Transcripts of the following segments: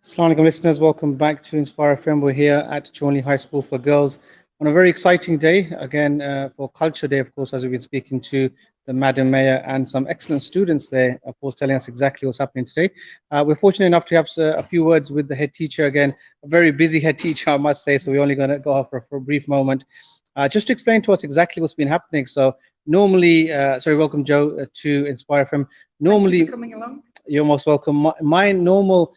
Assalamu alaikum listeners, welcome back to Inspire FM. We're here at Challney High School for Girls on a very exciting day, again for Culture Day, of course, as we've been speaking to the Madam Mayor and some excellent students there, of course, telling us exactly what's happening today. We're fortunate enough to have a few words with the head teacher, again, a very busy head teacher, I must say, so we're only going to go off for a brief moment. Just to explain to us exactly what's been happening. So normally, welcome Joe to Inspire FM. Thank you Normally, for coming along. you're most welcome. My normal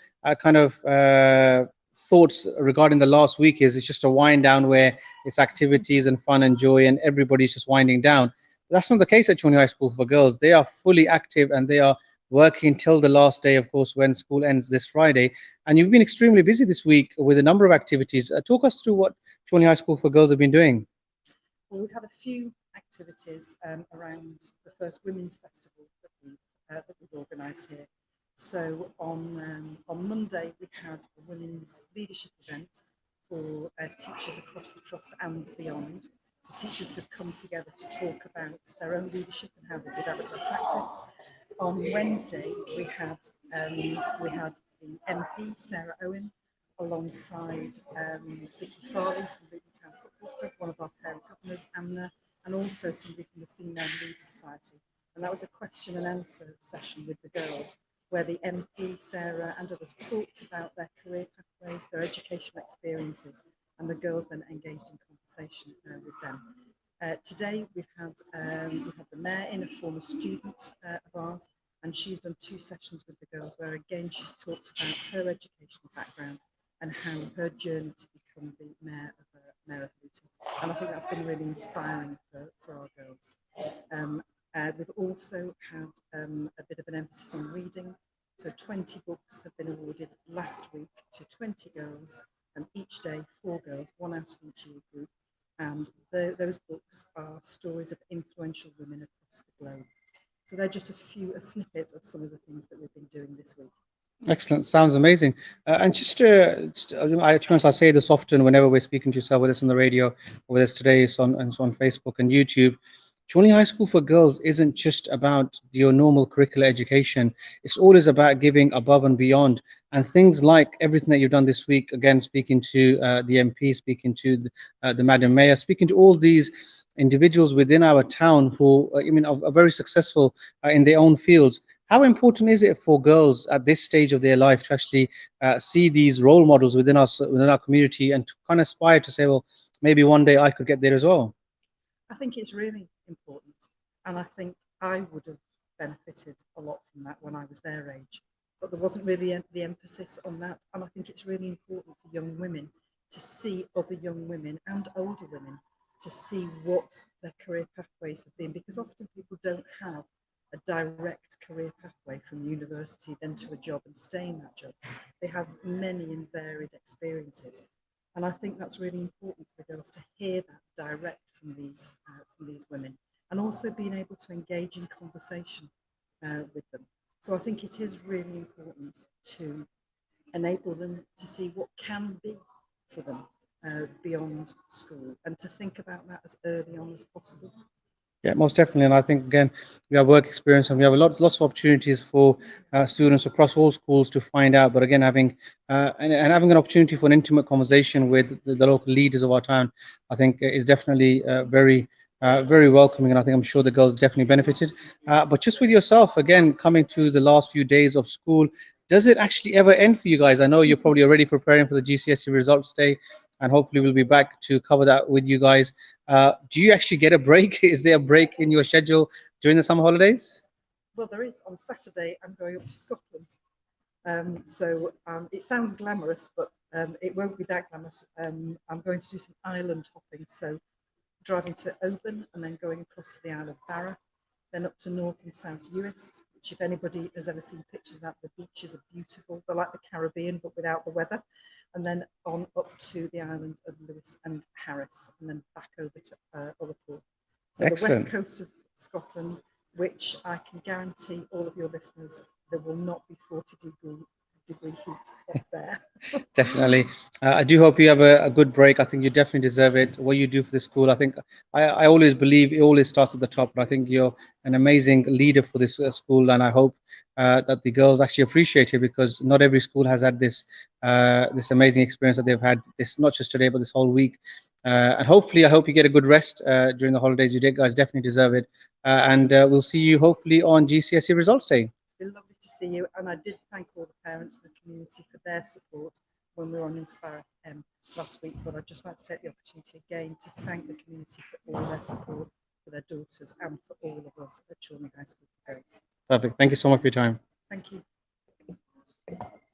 thoughts regarding the last week is it's just a wind down where it's activities and fun and joy and everybody's just winding down. That's not the case at Challney High School for Girls. They are fully active and they are working till the last day, of course, when school ends this Friday. And you've been extremely busy this week with a number of activities. Talk us through what Challney High School for Girls have been doing. Well, we've had a few activities around the first Women's Festival that we've organised here. So on Monday we had a women's leadership event for teachers across the trust and beyond. So teachers could come together to talk about their own leadership and how they develop their practice. On Wednesday we had the MP Sarah Owen alongside Vicky Farley from Luton Town Football Club, one of our parent governors, Amna, and also somebody from the Female Lead Society. And that was a question and answer session with the girls, where the MP, Sarah, and others talked about their career pathways, their educational experiences, and the girls then engaged in conversation with them. Today we've had the mayor in, a former student of ours, and she's done two sessions with the girls where again she's talked about her educational background and how her journey to become the mayor of Luton. And I think that's been really inspiring for our girls. We've also had a bit of an emphasis on reading. So 20 books have been awarded last week to 20 girls, and each day 4 girls, one out of each year group. And those books are stories of influential women across the globe. So they're just a snippet of some of the things that we've been doing this week. Excellent. Sounds amazing. And I say this often whenever we're speaking to yourself, whether it's on the radio or whether it's today, it's on Facebook and YouTube. Challney High School for Girls isn't just about your normal curricular education. It's always about giving above and beyond. And things like everything that you've done this week, again, speaking to the MP, speaking to the Madam Mayor, speaking to all these individuals within our town who, are very successful in their own fields. How important is it for girls at this stage of their life to actually see these role models within us, within our community, and to kind of aspire to say, well, maybe one day I could get there as well? I think it's really important, and I think I would have benefited a lot from that when I was their age, but there wasn't really the emphasis on that. And I think it's really important for young women to see other young women and older women to see what their career pathways have been, because often people don't have a direct career pathway from university then to a job and stay in that job. They have many and varied experiences, and I think that's really important for girls to hear that direct from these women, and also being able to engage in conversation with them. So I think it is really important to enable them to see what can be for them beyond school, and to think about that as early on as possible. Yeah, most definitely. And I think, again, we have work experience and we have lots of opportunities for students across all schools to find out. But again, having having an opportunity for an intimate conversation with the local leaders of our town, I think is definitely very welcoming. And I think I'm sure the girls definitely benefited. But just with yourself, again, coming to the last few days of school, does it actually ever end for you guys? I know you're probably already preparing for the GCSE results day, and hopefully we'll be back to cover that with you guys. Do you actually get a break? Is there a break in your schedule during the summer holidays? Well, there is. On Saturday, I'm going up to Scotland. It sounds glamorous, but it won't be that glamorous. I'm going to do some island hopping. So driving to Oban and then going across to the Isle of Barra, then up to North and South Uist, which if anybody has ever seen pictures of that, the beaches are beautiful. They're like the Caribbean, but without the weather. And then on up to the island of Lewis and Harris, and then back over to Ullapool. So the west Excellent. coast of Scotland, which I can guarantee all of your listeners, there will not be 40 degree heat up there. Definitely. I do hope you have a good break. I think you definitely deserve it. What you do for the school, I think I always believe it always starts at the top. And I think you're an amazing leader for this school. And I hope that the girls actually appreciate it, because not every school has had this amazing experience that they've had. This not just today, but this whole week. And hopefully, I hope you get a good rest during the holidays. You guys definitely deserve it. And we'll see you hopefully on GCSE results day. It's been lovely to see you, and I did thank all the parents and the community for their support when we were on Inspire last week. But I'd just like to take the opportunity again to thank the community for all their support for their daughters and for all of us at Challney High School for Girls. Perfect. Thank you so much for your time. Thank you.